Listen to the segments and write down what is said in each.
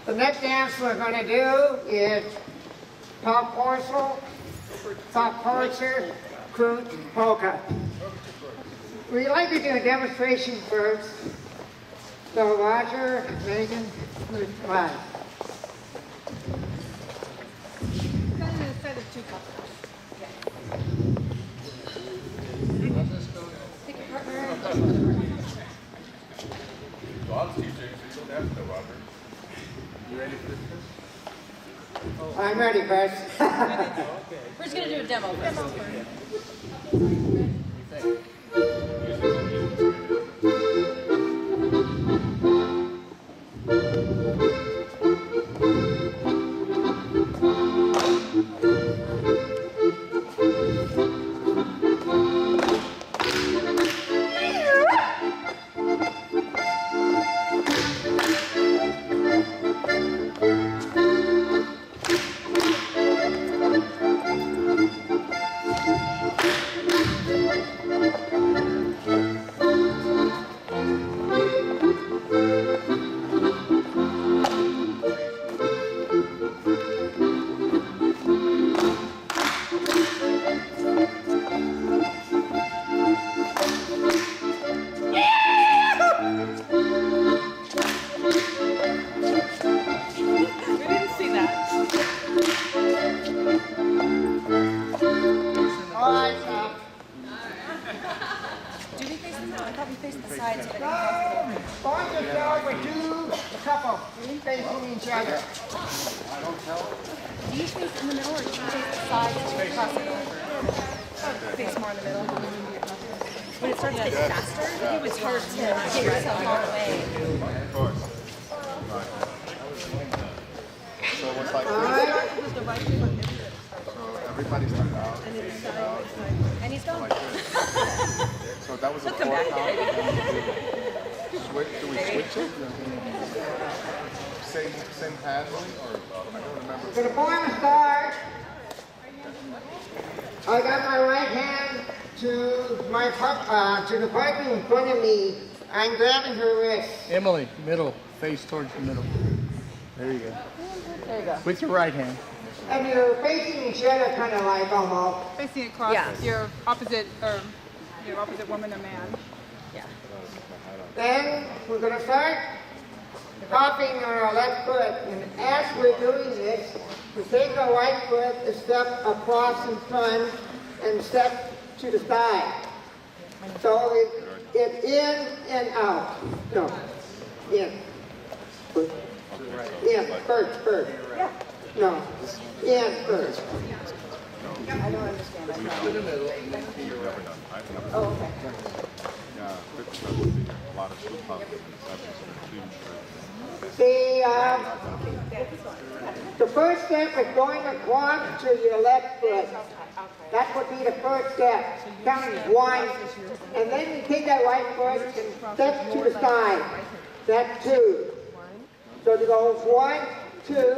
The next dance we're going to do is top parcel, top parser, cruise polka. We'd like to do a demonstration first. So Roger, Megan, live. Instead of two couples. Pick your partner. So I'll teach you, so you don't have to know, Robert. You ready for this? I'm ready, Chris. We're just going to do a demo first. Same handling, or I don't remember. For the form start, I got my right hand to the partner in front of me. I'm grabbing her wrist. Emily, middle, face towards the middle. There you go. There you go. With your right hand. And you're facing each other, kind of like almost. Facing across your opposite woman or man. Yeah. Then we're going to start hopping on our left foot, and as we're doing this, we take our right foot a step across in front and step to the side. So it in and out. No, in. In, first. No, in first. I don't understand. Oh, okay. Yeah, a lot of school problems The first step is going across to your left foot. That would be the first step. Counting 1, and then you take that right foot and step to the side. That's 2. So it goes 1, 2,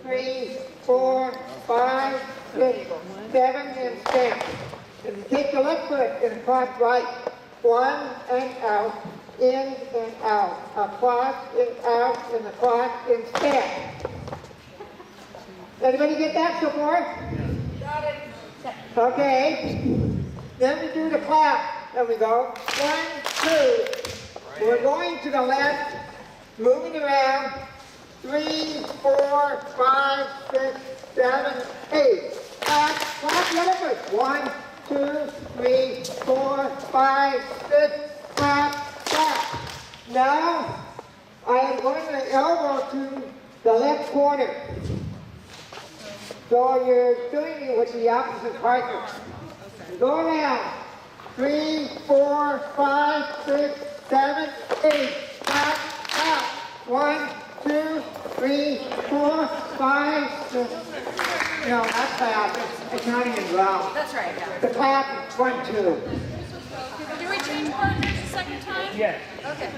3, 4, 5, 6, 7, and step. And you take the left foot and cross right. 1 and out, in and out, across and out, and across and step. Anybody get that so far? Got it. Okay. Then we do the clap. There we go. 1, 2. We're going to the left, moving around. 3, 4, 5, 6, 7, 8. Clap the other foot. 1, 2, 3, 4, 5, 6, clap. Now, I am going to elbow to the left corner. So you're doing it with the opposite partner. Go around. 3, 4, 5, 6, 7, 8. Clap. 1, 2, 3, 4, 5, 6. No, that's fast. It's not even loud. That's right, yeah. The clap, 1, 2. Do we change partners the second time? Yes. Okay.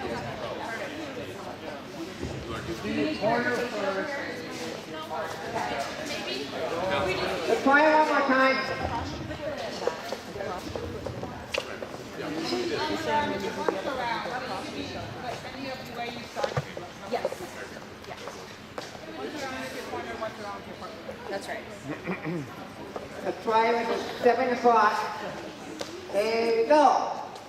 Do your corner first. Let's try it one more time. Yes. right at 7 o'clock. There you go.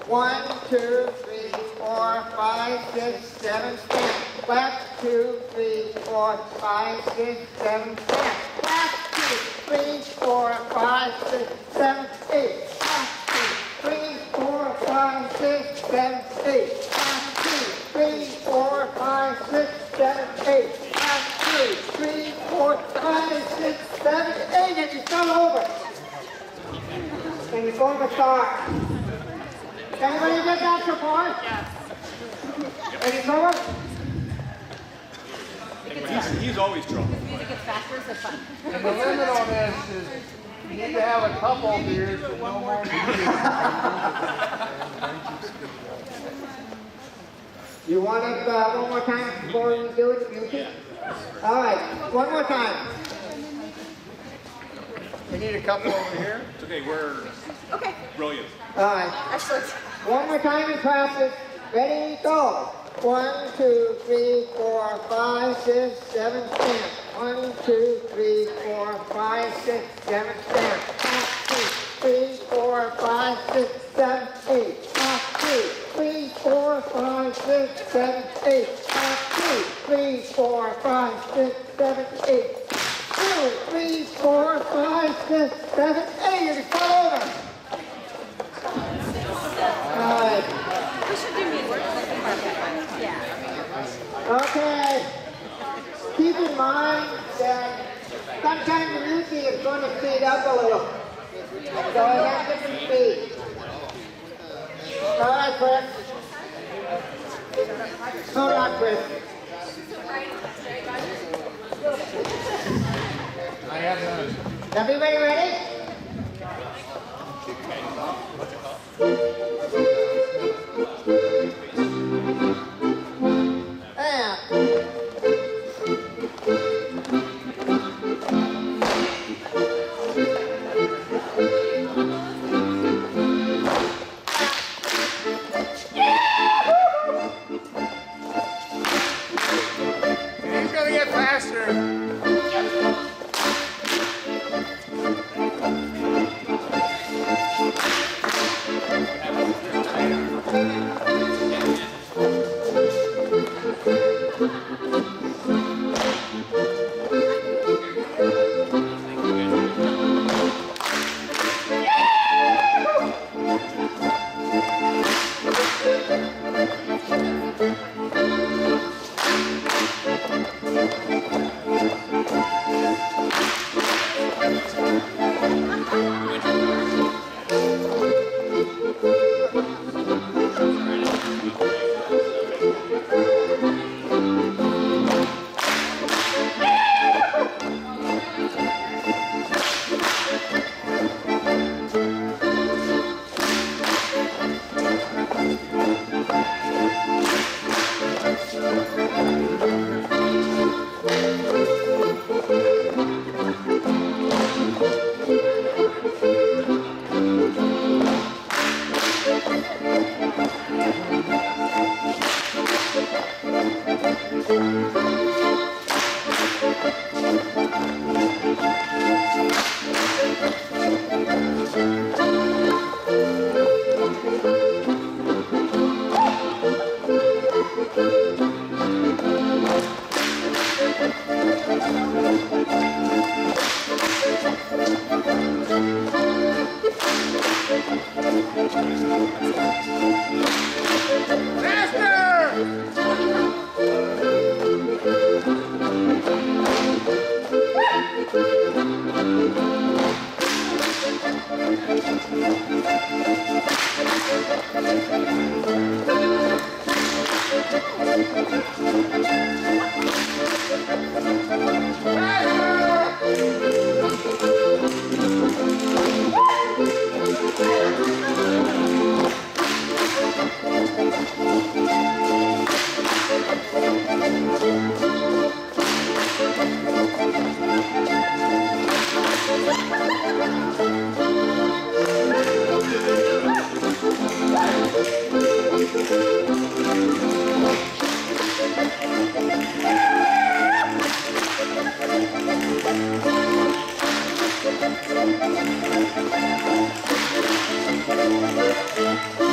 1, 2, 3, 4, 5, 6, 7, stand. Left, 2, 3, 4, 5, 6, 7, stand. Left, 2, 3, 4, 5, 6, 7, 8. Left, 2, 3, 4, 5, 6, 7, 8. Left, 2, 3, 4, 5, 6, 7, 8. Left, 2, 3, 4, 5, 6, 7, 8. And you start over. And you're going to start. Anybody get that so far? Yes. Any trouble? He's always trouble. Music gets faster, so fun. And the limit on this is you need to have a couple of beers, but no more than You want it one more time before we do it? Music? All right, one more time. we need a couple over here. It's okay, we're Okay. brilliant. All right, Excellent. one more time in practice. Ready, go. 1, 2, 3, 4, 5, 6, 7, stand. 1, 2, 3, 4, 5, 6, 7, stand. 1, 2, 3, 4, 5, 6, 7, 8. 1, 2, 3, 4, 5, 6, 7, 8. 1, 2, 3, 4, 5, 6, 7, 8. 2, 3, 4, 5, 6, 7, 8. And it's all over. All right. We should do music. Yeah. Okay. Keep in mind that sometimes the music is going to speed up a little. So it has different speed. All right, Chris. Hold on, Chris. I have none. Everybody ready? He's gonna get faster. Thank you.